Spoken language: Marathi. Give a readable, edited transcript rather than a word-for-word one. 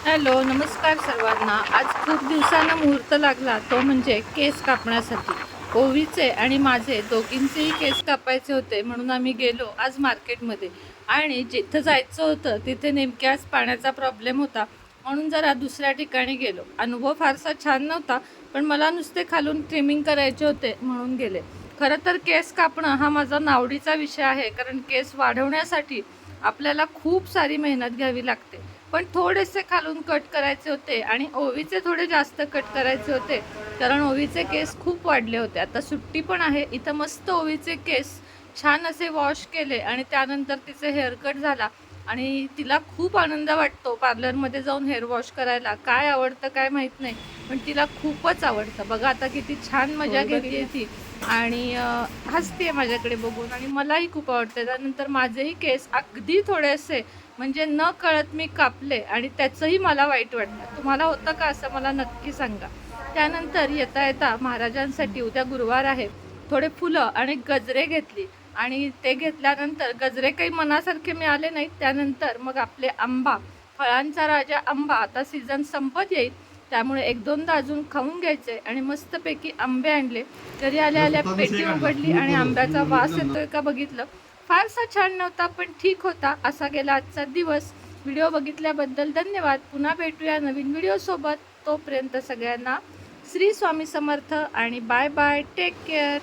हॅलो, नमस्कार सर्वांना. आज खूप दिवसांना मुहूर्त लागला, तो म्हणजे केस कापण्यासाठी. ओवीचे आणि माझे दोघींचेही केस कापायचे होते, म्हणून आम्ही गेलो आज मार्केटमध्ये. आणि जिथं जायचं होतं तिथे नेमक्याच पाण्याचा प्रॉब्लेम होता, म्हणून जरा दुसऱ्या ठिकाणी गेलो. अनुभव फारसा छान नव्हता, पण मला नुसते खालून ट्रिमिंग करायचे होते म्हणून गेले. खरं तर केस कापणं हा माझा नावडीचा विषय आहे, कारण केस वाढवण्यासाठी आपल्याला खूप सारी मेहनत घ्यावी लागते. पण थोडेसे खालून कट करायचे होते आणि ओवीचे थोडे जास्त कट करायचे होते, कारण ओवीचे केस खूप वाढले होते. आता सुट्टी पण आहे, इथं मस्त ओवीचे केस छान असे वॉश केले आणि त्यानंतर तिचे हेअरकट झाला. आणि तिला खूप आनंद वाटतो पार्लरमध्ये जाऊन हेअर वॉश करायला. काय आवडतं काय माहीत नाही, पण तिला खूपच आवडतं. बघा आता किती छान मजा घेते ती आणि हसते माझ्याकडे बघून, आणि मलाही खूप आवडते. त्यानंतर माझेही केस अगदी थोडेसे म्हणजे न कळत मी कापले आणि त्याचंही मला वाईट वाटलं. तुम्हाला होतं का असं, मला नक्की सांगा. त्यानंतर येता येता महाराजांसाठी, उद्या गुरुवार आहे, थोडे फुलं आणि गजरे घेतली. आणि ते घेतल्यानंतर गजरे काही मनासारखे मिळाले नाहीत. त्यानंतर मग आपले आंबा, फळांचा राजा आंबा, आता सीझन संपत येईल, त्यामुळे एक दोनदा अजून खाऊन घ्यायचे. आणि मस्तपैकी आंबे आणले. घरी आल्या आल्या पेटी उघडली आणि आंब्याचा वास येतोय का बघितलं. फारसा छान नव्हता, पण ठीक होता. असा गेला आजचा दिवस. व्हिडिओ बघितल्याबद्दल धन्यवाद. पुन्हा भेटूया नवीन व्हिडिओसोबत. तोपर्यंत सगळ्यांना श्री स्वामी समर्थ आणि बाय बाय. Take care.